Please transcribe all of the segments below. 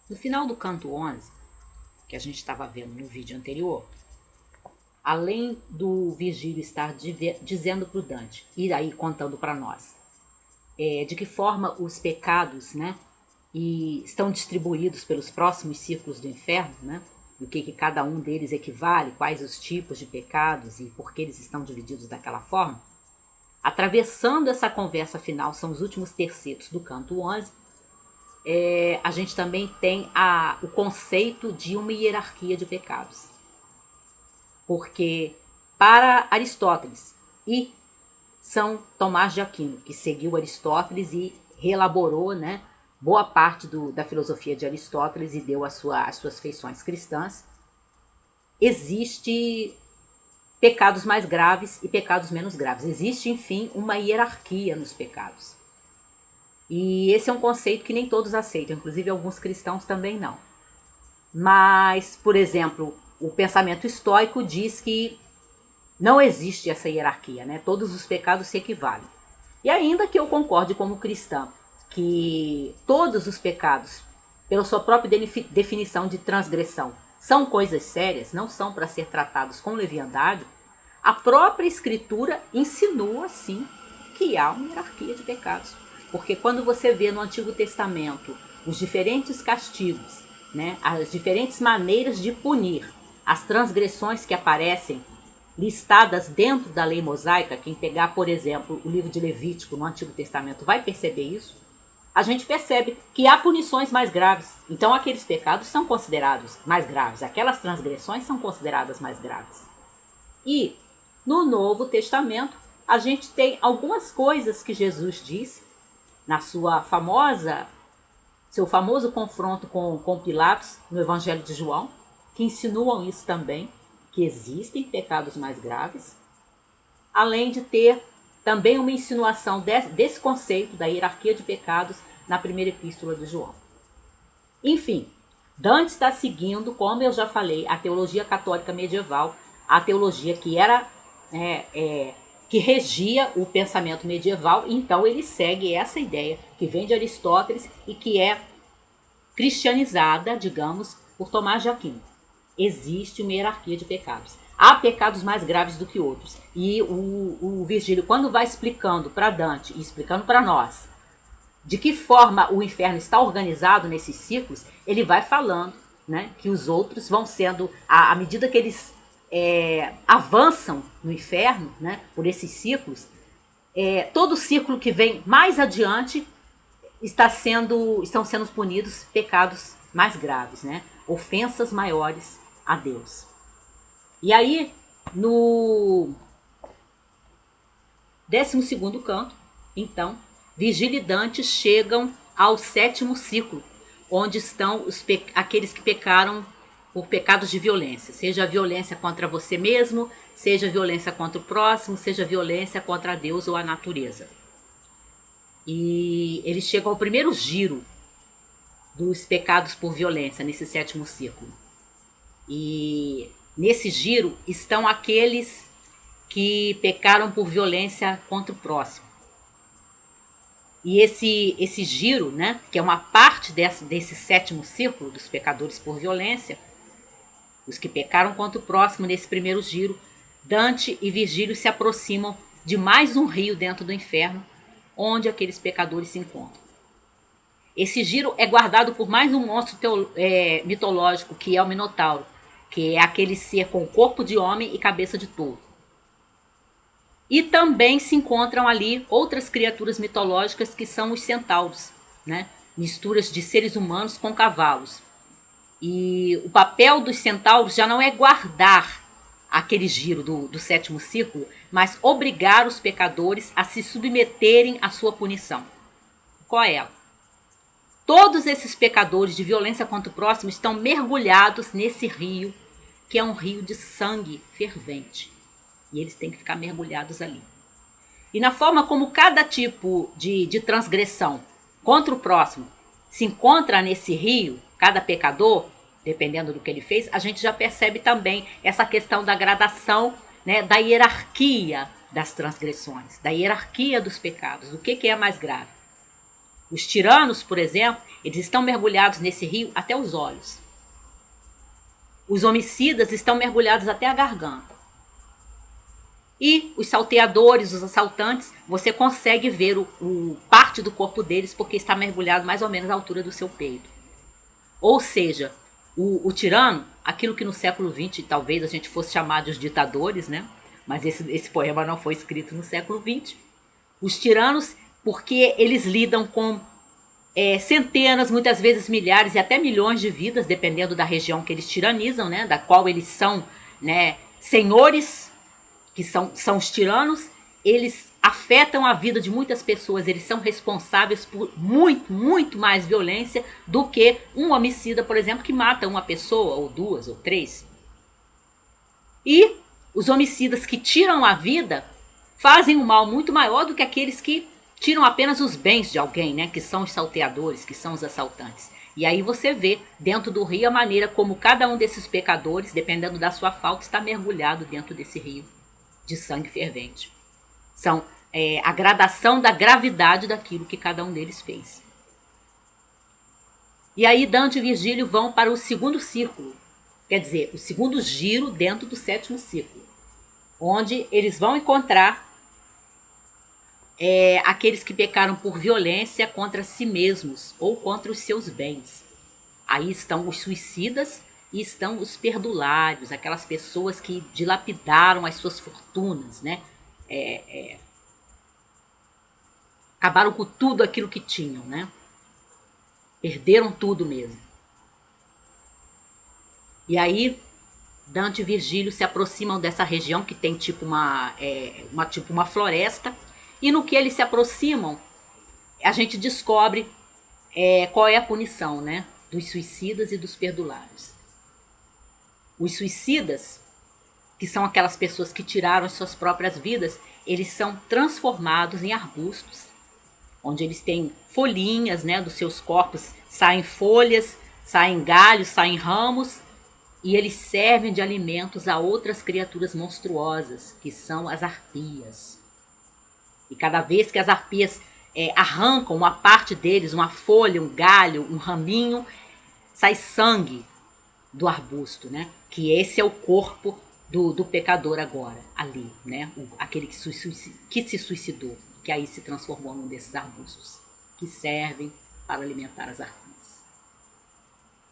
No final do canto 11, que a gente estava vendo no vídeo anterior, além do Virgílio estar dizendo para o Dante, e aí contando para nós, de que forma os pecados, né, e estão distribuídos pelos próximos círculos do inferno, né, do que cada um deles equivale, quais os tipos de pecados e por que eles estão divididos daquela forma. Atravessando essa conversa final, são os últimos tercetos do canto 11, a gente também tem o conceito de uma hierarquia de pecados. Porque para Aristóteles e São Tomás de Aquino, que seguiu Aristóteles e reelaborou, né, boa parte da filosofia de Aristóteles e deu as suas feições cristãs, existe pecados mais graves e pecados menos graves. Existe, enfim, uma hierarquia nos pecados. E esse é um conceito que nem todos aceitam, inclusive alguns cristãos também não. Mas, por exemplo, o pensamento estoico diz que não existe essa hierarquia, né? Todos os pecados se equivalem. E ainda que eu concorde como cristã que todos os pecados, pela sua própria definição de transgressão, são coisas sérias, não são para ser tratados com leviandade, a própria Escritura insinua, sim, que há uma hierarquia de pecados. Porque quando você vê no Antigo Testamento os diferentes castigos, né, as diferentes maneiras de punir as transgressões que aparecem listadas dentro da lei mosaica, quem pegar, por exemplo, o livro de Levítico no Antigo Testamento vai perceber isso, a gente percebe que há punições mais graves. Então aqueles pecados são considerados mais graves, aquelas transgressões são consideradas mais graves. E no Novo Testamento, a gente tem algumas coisas que Jesus disse na seu famoso confronto com Pilatos no Evangelho de João, que insinuam isso também, que existem pecados mais graves, além de ter também uma insinuação desse conceito da hierarquia de pecados na primeira epístola de João. Enfim, Dante está seguindo, como eu já falei, a teologia católica medieval, a teologia que era que regia o pensamento medieval, então ele segue essa ideia que vem de Aristóteles e que é cristianizada, digamos, por Tomás de Aquino. Existe uma hierarquia de pecados. Há pecados mais graves do que outros. E o Virgílio, quando vai explicando para Dante e explicando para nós de que forma o inferno está organizado nesses ciclos, ele vai falando, né, que os outros vão sendo, à medida que eles avançam no inferno, né, por esses ciclos, todo ciclo que vem mais adiante estão sendo punidos pecados mais graves, né, ofensas maiores a Deus. E aí, no 12º canto, então, Virgílio e Dante chegam ao 7º ciclo, onde estão aqueles que pecaram por pecados de violência, seja a violência contra você mesmo, seja a violência contra o próximo, seja a violência contra Deus ou a natureza. E eles chegam ao primeiro giro dos pecados por violência, nesse 7º ciclo. E nesse giro estão aqueles que pecaram por violência contra o próximo. E esse giro, né, que é uma parte desse 7º círculo dos pecadores por violência, os que pecaram contra o próximo nesse primeiro giro, Dante e Virgílio se aproximam de mais um rio dentro do inferno, onde aqueles pecadores se encontram. Esse giro é guardado por mais um monstro mitológico, que é o Minotauro, que é aquele ser com corpo de homem e cabeça de touro. E também se encontram ali outras criaturas mitológicas que são os centauros, né? Misturas de seres humanos com cavalos. E o papel dos centauros já não é guardar aquele giro do 7º círculo, mas obrigar os pecadores a se submeterem à sua punição. Qual é ela? Todos esses pecadores de violência contra o próximo estão mergulhados nesse rio, que é um rio de sangue fervente. E eles têm que ficar mergulhados ali. E na forma como cada tipo de transgressão contra o próximo se encontra nesse rio, cada pecador, dependendo do que ele fez, a gente já percebe também essa questão da gradação, né, da hierarquia das transgressões, da hierarquia dos pecados, do que é mais grave. Os tiranos, por exemplo, eles estão mergulhados nesse rio até os olhos. Os homicidas estão mergulhados até a garganta. E os salteadores, os assaltantes, você consegue ver parte do corpo deles porque está mergulhado mais ou menos à altura do seu peito. Ou seja, o tirano, aquilo que no século XX talvez a gente fosse chamar de os ditadores, né? Mas esse poema não foi escrito no século XX. Os tiranos, porque eles lidam com centenas, muitas vezes milhares e até milhões de vidas, dependendo da região que eles tiranizam, né? Da qual eles são, né, senhores, que são os tiranos. Eles afetam a vida de muitas pessoas, eles são responsáveis por muito, muito mais violência do que um homicida, por exemplo, que mata uma pessoa, ou duas, ou três. E os homicidas que tiram a vida fazem um mal muito maior do que aqueles que tiram apenas os bens de alguém, né? Que são os salteadores, que são os assaltantes. E aí você vê dentro do rio a maneira como cada um desses pecadores, dependendo da sua falta, está mergulhado dentro desse rio de sangue fervente. São a gradação da gravidade daquilo que cada um deles fez. E aí Dante e Virgílio vão para o segundo círculo, quer dizer, o segundo giro dentro do sétimo círculo, onde eles vão encontrar aqueles que pecaram por violência contra si mesmos ou contra os seus bens. Aí estão os suicidas e estão os perdulários, aquelas pessoas que dilapidaram as suas fortunas, né? Acabaram com tudo aquilo que tinham, né? Perderam tudo mesmo. E aí Dante e Virgílio se aproximam dessa região que tem tipo uma floresta. E no que eles se aproximam, a gente descobre qual é a punição, né? Dos suicidas e dos perdulários. Os suicidas, que são aquelas pessoas que tiraram as suas próprias vidas, eles são transformados em arbustos, onde eles têm folhinhas, né, dos seus corpos, saem folhas, saem galhos, saem ramos, e eles servem de alimentos a outras criaturas monstruosas, que são as arpias. E cada vez que as arpias arrancam uma parte deles, uma folha, um galho, um raminho, sai sangue do arbusto, né? Que esse é o corpo do pecador agora, ali, né? Aquele que se suicidou, que aí se transformou num desses arbustos, que servem para alimentar as arpias.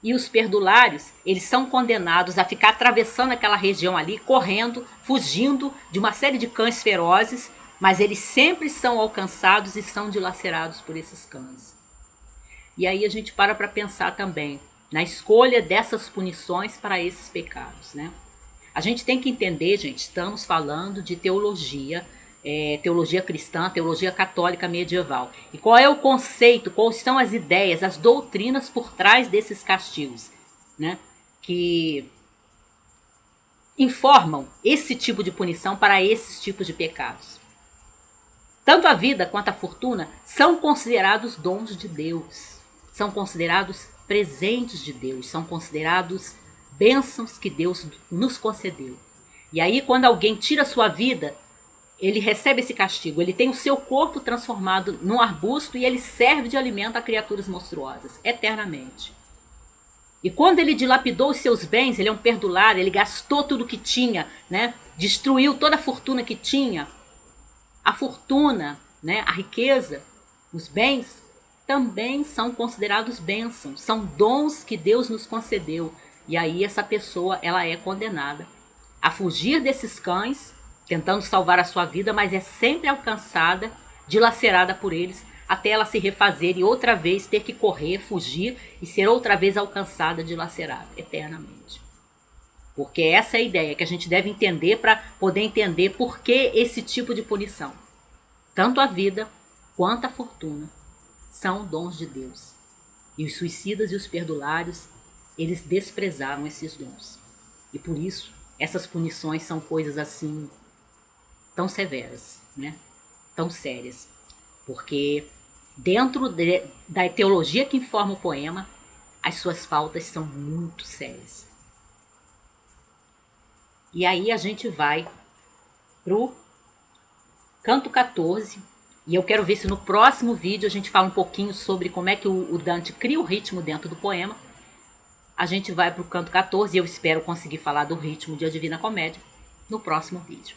E os perdulários, eles são condenados a ficar atravessando aquela região ali, correndo, fugindo de uma série de cães ferozes, mas eles sempre são alcançados e são dilacerados por esses cães. E aí a gente para pensar também na escolha dessas punições para esses pecados, né? A gente tem que entender, gente, estamos falando de teologia, teologia cristã, teologia católica medieval. E qual é o conceito, quais são as ideias, as doutrinas por trás desses castigos, né? Que informam esse tipo de punição para esses tipos de pecados. Tanto a vida quanto a fortuna são considerados dons de Deus, são considerados presentes de Deus, são considerados bênçãos que Deus nos concedeu. E aí, quando alguém tira a sua vida, ele recebe esse castigo, ele tem o seu corpo transformado num arbusto e ele serve de alimento a criaturas monstruosas, eternamente. E quando ele dilapidou os seus bens, ele é um perdulário, ele gastou tudo que tinha, né? Destruiu toda a fortuna que tinha. A fortuna, né? A riqueza, os bens, também são considerados bênçãos, são dons que Deus nos concedeu. E aí essa pessoa, ela é condenada a fugir desses cães, tentando salvar a sua vida, mas é sempre alcançada, dilacerada por eles, até ela se refazer e outra vez ter que correr, fugir e ser outra vez alcançada, dilacerada, eternamente. Porque essa é a ideia que a gente deve entender para poder entender por que esse tipo de punição. Tanto a vida quanto a fortuna são dons de Deus. E os suicidas e os perdulários, eles desprezaram esses dons. E por isso, essas punições são coisas assim tão severas, né? Tão sérias. Porque dentro da teologia que informa o poema, as suas faltas são muito sérias. E aí a gente vai pro canto 14, E eu quero ver se no próximo vídeo a gente fala um pouquinho sobre como é que o Dante cria o ritmo dentro do poema. A gente vai para o canto 14 e eu espero conseguir falar do ritmo de A Divina Comédia no próximo vídeo.